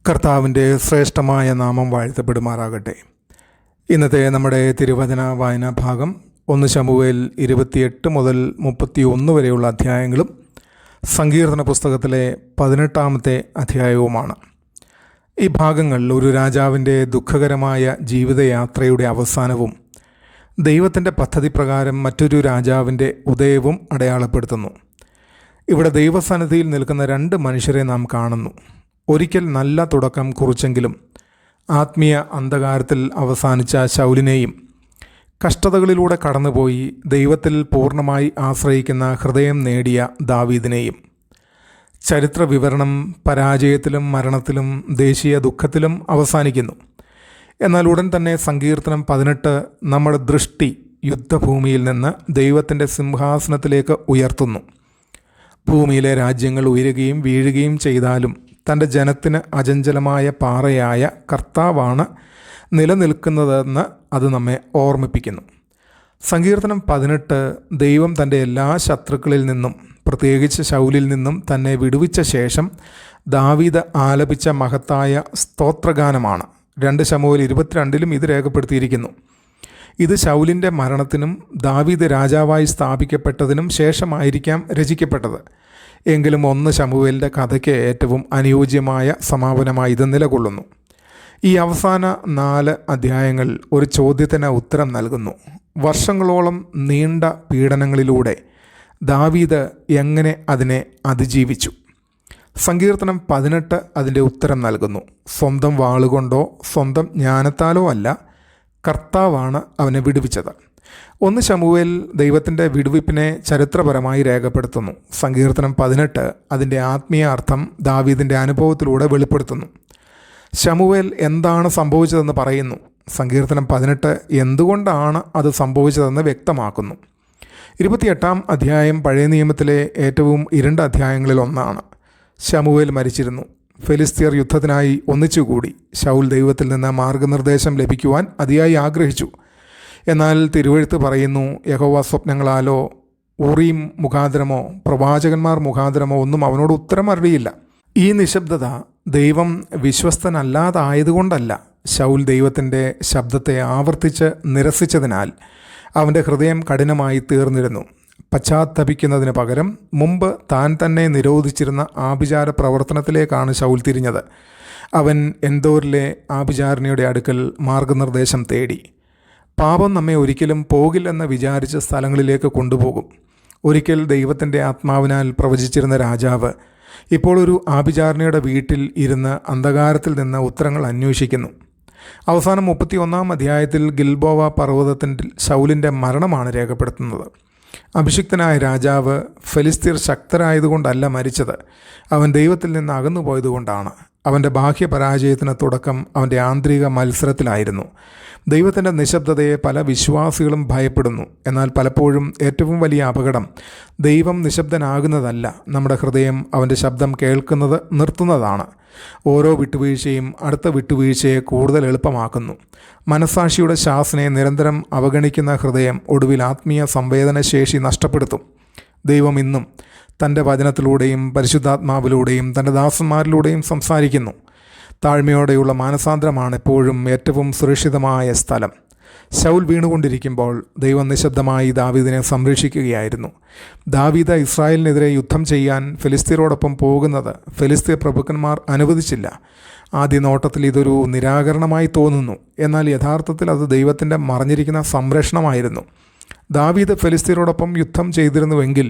കർത്താവിൻ്റെ ശ്രേഷ്ഠമായ നാമം വാഴ്ത്തപ്പെടുമാറാകട്ടെ. ഇന്നത്തെ നമ്മുടെ തിരുവചന വായനാ ഭാഗം 1 ശമൂവേൽ 28 മുതൽ 31 വരെയുള്ള അധ്യായങ്ങളും സങ്കീർത്തന പുസ്തകത്തിലെ 18-ാമത്തെ അധ്യായവുമാണ്. ഈ ഭാഗങ്ങൾ ഒരു രാജാവിൻ്റെ ദുഃഖകരമായ ജീവിതയാത്രയുടെ അവസാനവും ദൈവത്തിൻ്റെ പദ്ധതി പ്രകാരം മറ്റൊരു രാജാവിൻ്റെ ഉദയവും അടയാളപ്പെടുത്തുന്നു. ഇവിടെ ദൈവസന്നിധിയിൽ നിൽക്കുന്ന 2 മനുഷ്യരെ നാം കാണുന്നു. ഒരിക്കൽ നല്ല തുടക്കം കുറിച്ചെങ്കിലും ആത്മീയ അന്ധകാരത്തിൽ അവസാനിച്ച ശൗലിനെയും കഷ്ടതകളിലൂടെ കടന്നുപോയി ദൈവത്തിൽ പൂർണ്ണമായി ആശ്രയിക്കുന്ന ഹൃദയം നേടിയ ദാവീദിനെയും. ചരിത്ര വിവരണം പരാജയത്തിലും മരണത്തിലും ദേശീയ ദുഃഖത്തിലും അവസാനിക്കുന്നു. എന്നാൽ ഉടൻ തന്നെ സങ്കീർത്തനം 18 നമ്മുടെ ദൃഷ്ടി യുദ്ധഭൂമിയിൽ നിന്ന് ദൈവത്തിൻ്റെ സിംഹാസനത്തിലേക്ക് ഉയർത്തുന്നു. ഭൂമിയിലെ രാജ്യങ്ങൾ ഉയരുകയും വീഴുകയും ചെയ്താലും തൻ്റെ ജനത്തിന് അചഞ്ചലമായ പാറയായ കർത്താവാണ് നിലനിൽക്കുന്നതെന്ന് അത് നമ്മെ ഓർമ്മിപ്പിക്കുന്നു. സങ്കീർത്തനം 18 ദൈവം തൻ്റെ എല്ലാ ശത്രുക്കളിൽ നിന്നും പ്രത്യേകിച്ച് ശൗലിൽ നിന്നും തന്നെ വിടുവിച്ച ശേഷം ദാവീദ് ആലപിച്ച മഹത്തായ സ്തോത്രഗാനമാണ്. 2 ശമൂവേൽ 22 ഇത് രേഖപ്പെടുത്തിയിരിക്കുന്നു. ഇത് ശൗലിൻ്റെ മരണത്തിനും ദാവീദ് രാജാവായി സ്ഥാപിക്കപ്പെട്ടതിനും ശേഷമായിരിക്കാം രചിക്കപ്പെട്ടത്. എങ്കിലും 1 ശമൂവേലിൻ്റെ കഥയ്ക്ക് ഏറ്റവും അനുയോജ്യമായ സമാപനമായി ഇത് നിലകൊള്ളുന്നു. ഈ അവസാന 4 അധ്യായങ്ങൾ ഒരു ചോദ്യത്തിന് ഉത്തരം നൽകുന്നു. വർഷങ്ങളോളം നീണ്ട പീഡനങ്ങളിലൂടെ ദാവീദ് എങ്ങനെ അതിനെ അതിജീവിച്ചു? സങ്കീർത്തനം 18 അതിൻ്റെ ഉത്തരം നൽകുന്നു. സ്വന്തം വാളുകൊണ്ടോ സ്വന്തം ജ്ഞാനത്താലോ അല്ല, കർത്താവാണ് അവനെ വിടുവിച്ചത്. 1 ശമൂവേൽ ദൈവത്തിൻ്റെ വിടുവിപ്പിനെ ചരിത്രപരമായി രേഖപ്പെടുത്തുന്നു. സങ്കീർത്തനം 18 അതിൻ്റെ ആത്മീയ അർത്ഥം ദാവീദിൻ്റെ അനുഭവത്തിലൂടെ വെളിപ്പെടുത്തുന്നു. ശമൂവേൽ എന്താണ് സംഭവിച്ചതെന്ന് പറയുന്നു. സങ്കീർത്തനം 18 എന്തുകൊണ്ടാണ് അത് സംഭവിച്ചതെന്ന് വ്യക്തമാക്കുന്നു. 28-ാം അധ്യായം പഴയ നിയമത്തിലെ ഏറ്റവും ഇരുണ്ട അധ്യായങ്ങളിൽ ഒന്നാണ്. ശമൂവേൽ മരിച്ചിരുന്നു. ഫെലിസ്ത്യർ യുദ്ധത്തിനായി ഒന്നിച്ചുകൂടി. ശൗൽ ദൈവത്തിൽ നിന്ന് മാർഗനിർദ്ദേശം ലഭിക്കുവാൻ അതിയായി ആഗ്രഹിച്ചു. എന്നാൽ തിരുവെഴുത്ത് പറയുന്നു, യഹോവ സ്വപ്നങ്ങളാലോ ഊറീം മുഖാന്തരമോ പ്രവാചകന്മാർ മുഖാന്തരമോ ഒന്നും അവനോട് ഉത്തരം അറിയില്ല. ഈ നിശബ്ദത ദൈവം വിശ്വസ്തനല്ലാതായതുകൊണ്ടല്ല, ശൗൽ ദൈവത്തിൻ്റെ ശബ്ദത്തെ ആവർത്തിച്ച് നിരസിച്ചതിനാൽ അവൻ്റെ ഹൃദയം കഠിനമായി തീർന്നിരുന്നു. പശ്ചാത്തപിക്കുന്നതിന് പകരം മുമ്പ് താൻ തന്നെ നിരോധിച്ചിരുന്ന ആഭിചാര പ്രവർത്തനത്തിലേക്കാണ് ശൗൽ തിരിഞ്ഞത്. അവൻ എൻദോരിലെ ആഭിചാരിണിയുടെ അടുക്കൽ മാർഗനിർദ്ദേശം തേടി. പാപം നമ്മെ ഒരിക്കലും പോകില്ലെന്ന് വിചാരിച്ച സ്ഥലങ്ങളിലേക്ക് കൊണ്ടുപോകും. ഒരിക്കൽ ദൈവത്തിൻ്റെ ആത്മാവിനാൽ പ്രവചിച്ചിരുന്ന രാജാവ് ഇപ്പോൾ ഒരു ആഭിചാരിണിയുടെ വീട്ടിൽ ഇരുന്ന് അന്ധകാരത്തിൽ നിന്ന് ഉത്തരങ്ങൾ അന്വേഷിക്കുന്നു. അവസാനം 31-ാം അധ്യായത്തിൽ ഗിൽബോവ പർവ്വതത്തിൻ്റെ ശൗലിൻ്റെ മരണമാണ് രേഖപ്പെടുത്തുന്നത്. അഭിഷിക്തനായ രാജാവ് ഫെലിസ്തീർ ശക്തരായതുകൊണ്ടല്ല മരിച്ചത്, അവൻ ദൈവത്തിൽ നിന്ന് അകന്നുപോയതുകൊണ്ടാണ്. അവൻ്റെ ബാഹ്യപരാജയത്തിന് തുടക്കം അവൻ്റെ ആന്തരിക മത്സരത്തിലായിരുന്നു. ദൈവത്തിൻ്റെ നിശബ്ദതയെ പല വിശ്വാസികളും ഭയപ്പെടുന്നു. എന്നാൽ പലപ്പോഴും ഏറ്റവും വലിയ അപകടം ദൈവം നിശബ്ദനാകുന്നതല്ല, നമ്മുടെ ഹൃദയം അവൻ്റെ ശബ്ദം കേൾക്കുന്നത് നിർത്തുന്നതാണ്. ഓരോ വിട്ടുവീഴ്ചയും അടുത്ത വിട്ടുവീഴ്ചയെ കൂടുതൽ എളുപ്പമാക്കുന്നു. മനസ്സാക്ഷിയുടെ ശാസനയെ നിരന്തരം അവഗണിക്കുന്ന ഹൃദയം ഒടുവിൽ ആത്മീയ സംവേദനശേഷി നഷ്ടപ്പെടുത്തും. ദൈവം ഇന്നും തൻ്റെ വചനത്തിലൂടെയും പരിശുദ്ധാത്മാവിലൂടെയും തൻ്റെ ദാസന്മാരിലൂടെയും സംസാരിക്കുന്നു. താഴ്മയോടെയുള്ള മാനസാന്തരമാണ് എപ്പോഴും ഏറ്റവും സുരക്ഷിതമായ സ്ഥലം. ശൗൽ വീണുകൊണ്ടിരിക്കുമ്പോൾ ദൈവം നിശബ്ദമായി ദാവീദിനെ സംരക്ഷിക്കുകയായിരുന്നു. ദാവീദ് ഇസ്രായേലിനെതിരെ യുദ്ധം ചെയ്യാൻ ഫെലിസ്ത്യരോടൊപ്പം പോകുന്നത് ഫെലിസ്ത്യ പ്രഭുക്കന്മാർ അനുവദിച്ചില്ല. ആദ്യ നോട്ടത്തിൽ ഇതൊരു നിരാകരണമായി തോന്നുന്നു, എന്നാൽ യഥാർത്ഥത്തിൽ അത് ദൈവത്തിൻ്റെ മറഞ്ഞിരിക്കുന്ന സംരക്ഷണമായിരുന്നു. ദാവീദ് ഫെലിസ്ത്യരോടൊപ്പം യുദ്ധം ചെയ്തിരുന്നുവെങ്കിൽ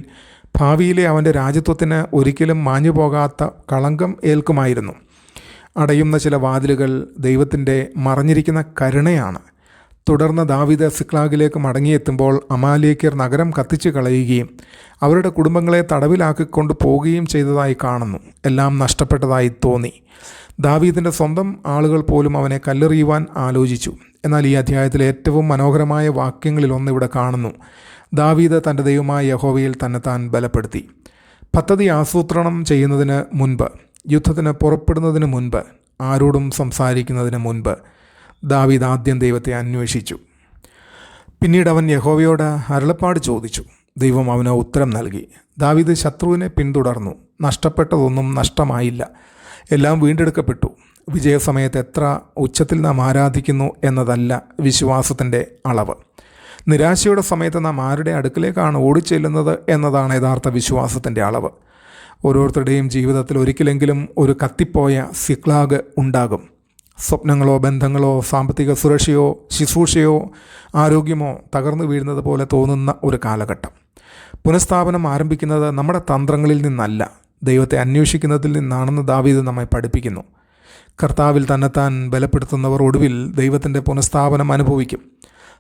ഭാവിയിലെ അവൻ്റെ രാജ്യത്വത്തിന് ഒരിക്കലും മാഞ്ഞുപോകാത്ത കളങ്കം ഏൽക്കുമായിരുന്നു. അടയുന്ന ചില വാതിലുകൾ ദൈവത്തിൻ്റെ മറഞ്ഞിരിക്കുന്ന കരുണയാണ്. തുടർന്ന് ദാവീദ് സിക്ലാഗിലേക്ക് മടങ്ങിയെത്തുമ്പോൾ അമാലേക്യർ നഗരം കത്തിച്ചു കളയുകയും അവരുടെ കുടുംബങ്ങളെ തടവിലാക്കിക്കൊണ്ട് പോവുകയും ചെയ്തതായി കാണുന്നു. എല്ലാം നഷ്ടപ്പെട്ടതായി തോന്നി. ദാവീദിൻ്റെ സ്വന്തം ആളുകൾ പോലും അവനെ കല്ലെറിയുവാൻ ആലോചിച്ചു. എന്നാൽ ഈ അധ്യായത്തിലെ ഏറ്റവും മനോഹരമായ വാക്യങ്ങളിലൊന്ന് ഇവിടെ കാണുന്നു. ദാവീദ് തൻ്റെ ദൈവമായ യഹോവയിൽ തന്നെത്താൻ ബലപ്പെടുത്തി. പദ്ധതി ആസൂത്രണം ചെയ്യുന്നതിന് മുൻപ്, യുദ്ധത്തിന് പുറപ്പെടുന്നതിന് മുൻപ്, ആരോടും സംസാരിക്കുന്നതിന് മുൻപ് ദാവീദ് ആദ്യം ദൈവത്തെ അന്വേഷിച്ചു. പിന്നീട് അവൻ യഹോവയോട് അരുളപ്പാട് ചോദിച്ചു. ദൈവം അവന് ഉത്തരം നൽകി. ദാവീദ് ശത്രുവിനെ പിന്തുടർന്നു. നഷ്ടപ്പെട്ടതൊന്നും നഷ്ടമായില്ല. എല്ലാം വീണ്ടെടുക്കപ്പെട്ടു. വിജയസമയത്ത് എത്ര ഉച്ചത്തിൽ നാം ആരാധിക്കുന്നു എന്നതല്ല വിശ്വാസത്തിൻ്റെ അളവ്. നിരാശയുടെ സമയത്ത് നാം ആരുടെ അടുക്കിലേക്കാണ് ഓടിച്ചെല്ലുന്നത് എന്നതാണ് യഥാർത്ഥ വിശ്വാസത്തിൻ്റെ അളവ്. ഓരോരുത്തരുടെയും ജീവിതത്തിൽ ഒരിക്കലെങ്കിലും ഒരു കത്തിപ്പോയ സിക്ലാഗ് ഉണ്ടാകും. സ്വപ്നങ്ങളോ ബന്ധങ്ങളോ സാമ്പത്തിക സുരക്ഷയോ ശുശ്രൂഷയോ ആരോഗ്യമോ തകർന്നു വീഴുന്നത് പോലെ തോന്നുന്ന ഒരു കാലഘട്ടം. പുനഃസ്ഥാപനം ആരംഭിക്കുന്നത് നമ്മുടെ തന്ത്രങ്ങളിൽ നിന്നല്ല, ദൈവത്തെ അന്വേഷിക്കുന്നതിൽ നിന്നാണെന്ന് ദാവീദ് നമ്മെ പഠിപ്പിക്കുന്നു. കർത്താവിൽ തന്നെത്താൻ ബലപ്പെടുത്തുന്നവർ ഒടുവിൽ ദൈവത്തിൻ്റെ പുനഃസ്ഥാപനം അനുഭവിക്കും.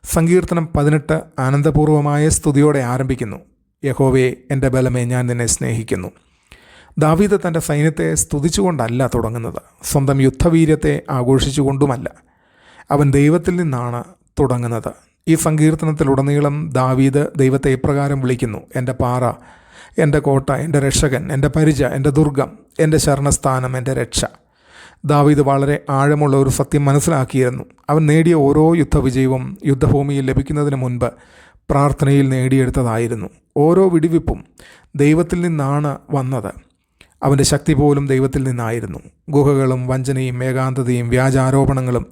സങ്കീർത്തനം 18 ആനന്ദപൂർവമായ സ്തുതിയോടെ ആരംഭിക്കുന്നു. യഹോവേ, എൻ്റെ ബലമേ, ഞാൻ നിന്നെ സ്നേഹിക്കുന്നു. ദാവീദ് തൻ്റെ സൈന്യത്തെ സ്തുതിച്ചുകൊണ്ടല്ല തുടങ്ങുന്നത്, സ്വന്തം യുദ്ധവീര്യത്തെ ആഘോഷിച്ചുകൊണ്ടുമല്ല. അവൻ ദൈവത്തിൽ നിന്നാണ് തുടങ്ങുന്നത്. ഈ സങ്കീർത്തനത്തിലുടനീളം ദാവീദ് ദൈവത്തെ ഇപ്രകാരം വിളിക്കുന്നു: എൻ്റെ പാറ, എൻ്റെ കോട്ട, എൻ്റെ രക്ഷകൻ, എൻ്റെ പരിച, എൻ്റെ ദുർഗം, എൻ്റെ ശരണസ്ഥാനം, എൻ്റെ രക്ഷ. ദാവീദ് വളരെ ആഴമുള്ള ഒരു സത്യം മനസ്സിലാക്കിയിരുന്നു. അവൻ നേടിയ ഓരോ യുദ്ധവിജയവും യുദ്ധഭൂമിയിൽ ലഭിക്കുന്നതിന് മുൻപ് പ്രാർത്ഥനയിൽ നേടിയെടുത്തതായിരുന്നു. ഓരോ വിടിവിപ്പും ദൈവത്തിൽ നിന്നാണ് വന്നത്. അവൻ്റെ ശക്തി പോലും ദൈവത്തിൽ നിന്നായിരുന്നു. ഗുഹകളും വഞ്ചനയും ഏകാന്തതയും വ്യാജാരോപണങ്ങളും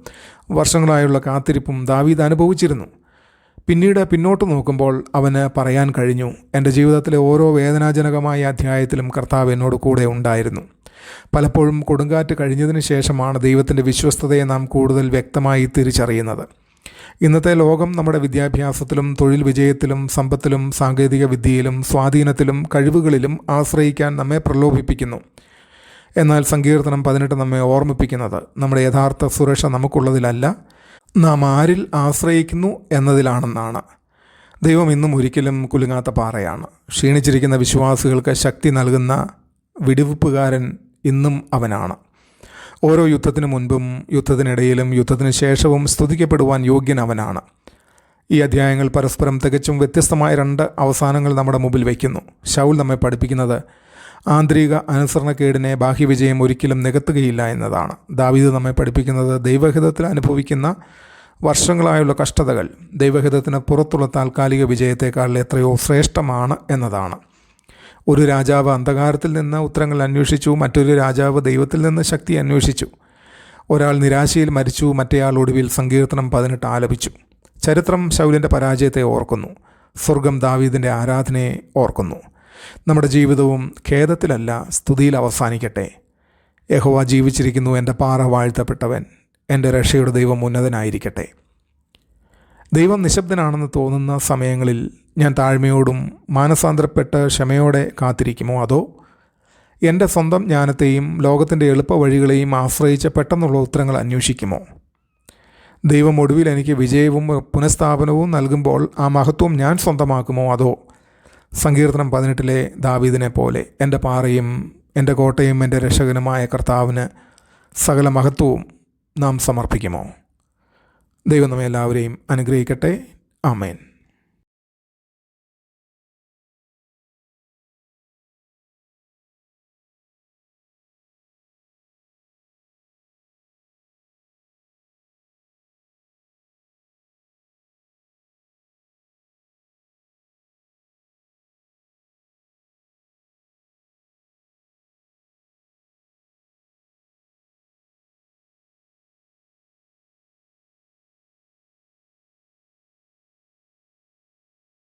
വർഷങ്ങളായുള്ള കാത്തിരിപ്പും ദാവീദ് അനുഭവിച്ചിരുന്നു. പിന്നീട് പിന്നോട്ട് നോക്കുമ്പോൾ അവന് പറയാൻ കഴിഞ്ഞു: എൻ്റെ ജീവിതത്തിലെ ഓരോ വേദനാജനകമായ അധ്യായത്തിലും കർത്താവ് എന്നോട് കൂടെ ഉണ്ടായിരുന്നു. പലപ്പോഴും കൊടുങ്കാറ്റ് കഴിഞ്ഞതിന് ശേഷമാണ് ദൈവത്തിൻ്റെ വിശ്വസ്തതയെ നാം കൂടുതൽ വ്യക്തമായി തിരിച്ചറിയുന്നത്. ഇന്നത്തെ ലോകം നമ്മുടെ വിദ്യാഭ്യാസത്തിലും തൊഴിൽ വിജയത്തിലും സമ്പത്തിലും സാങ്കേതിക വിദ്യയിലും സ്വാധീനത്തിലും കഴിവുകളിലും ആശ്രയിക്കാൻ നമ്മെ പ്രലോഭിപ്പിക്കുന്നു. എന്നാൽ സങ്കീർത്തനം 18 നമ്മെ ഓർമ്മിപ്പിക്കുന്നത് നമ്മുടെ യഥാർത്ഥ സുരക്ഷ നമുക്കുള്ളതിലല്ല, നാം ആരിൽ ആശ്രയിക്കുന്നു എന്നതിലാണെന്നാണ്. ദൈവം ഇന്നും ഒരിക്കലും കുലുങ്ങാത്ത പാറയാണ്. ക്ഷീണിച്ചിരിക്കുന്ന വിശ്വാസികൾക്ക് ശക്തി നൽകുന്ന വിടിവിപ്പുകാരൻ ഇന്നും അവനാണ്. ഓരോ യുദ്ധത്തിനു മുൻപും യുദ്ധത്തിനിടയിലും യുദ്ധത്തിന് ശേഷവും സ്തുതിക്കപ്പെടുവാൻ യോഗ്യൻ അവനാണ്. ഈ അധ്യായങ്ങൾ പരസ്പരം തികച്ചും വ്യത്യസ്തമായ 2 അവസാനങ്ങൾ നമ്മുടെ മുമ്പിൽ വയ്ക്കുന്നു. ശൗൽ നമ്മെ പഠിപ്പിക്കുന്നത് ആന്തരിക അനുസരണക്കേടിനെ ബാഹ്യവിജയം ഒരിക്കലും നികത്തുകയില്ല എന്നതാണ്. ദാവീദ് നമ്മെ പഠിപ്പിക്കുന്നത് ദൈവഹിതത്തിൽ അനുഭവിക്കുന്ന വർഷങ്ങളായുള്ള കഷ്ടതകൾ ദൈവഹിതത്തിന് പുറത്തുള്ള താൽക്കാലിക വിജയത്തെക്കാൾ എത്രയോ ശ്രേഷ്ഠമാണ് എന്നതാണ്. ഒരു രാജാവ് അന്ധകാരത്തിൽ നിന്ന് ഉത്തരങ്ങൾ അന്വേഷിച്ചു, മറ്റൊരു രാജാവ് ദൈവത്തിൽ നിന്ന് ശക്തി അന്വേഷിച്ചു. ഒരാൾ നിരാശയിൽ മരിച്ചു, മറ്റേയാൾ ഒടുവിൽ സങ്കീർത്തനം 18 ആലപിച്ചു. ചരിത്രം ശൗലിൻ്റെ പരാജയത്തെ ഓർക്കുന്നു, സ്വർഗം ദാവീദിൻ്റെ ആരാധനയെ ഓർക്കുന്നു. നമ്മുടെ ജീവിതവും ഖേദത്തിലല്ല, സ്തുതിയിൽ അവസാനിക്കട്ടെ. യഹോവ ജീവിച്ചിരിക്കുന്നു, എൻ്റെ പാറ വാഴ്ത്തപ്പെട്ടവൻ, എൻ്റെ രക്ഷയുടെ ദൈവം ഉന്നതനായിരിക്കട്ടെ. ദൈവം നിശബ്ദനാണെന്ന് തോന്നുന്ന സമയങ്ങളിൽ ഞാൻ താഴ്മയോടും മാനസാന്തരപ്പെട്ട് ക്ഷമയോടെ കാത്തിരിക്കുമോ, അതോ എൻ്റെ സ്വന്തം ജ്ഞാനത്തെയും ലോകത്തിൻ്റെ എളുപ്പ വഴികളെയും ആശ്രയിച്ച് പെട്ടെന്നുള്ള ഉത്തരങ്ങൾ അന്വേഷിക്കുമോ? ദൈവം ഒടുവിൽ എനിക്ക് വിജയവും പുനഃസ്ഥാപനവും നൽകുമ്പോൾ ആ മഹത്വം ഞാൻ സ്വന്തമാക്കുമോ, അതോ സങ്കീർത്തനം 18 ദാവീദിനെ പോലെ എൻ്റെ പാറയും എൻ്റെ കോട്ടയും എൻ്റെ രക്ഷകനുമായ കർത്താവിന് സകല മഹത്വവും നാം സമർപ്പിക്കുമോ? ദൈവം നമ്മെ എല്ലാവരെയും അനുഗ്രഹിക്കട്ടെ. ആമേൻ.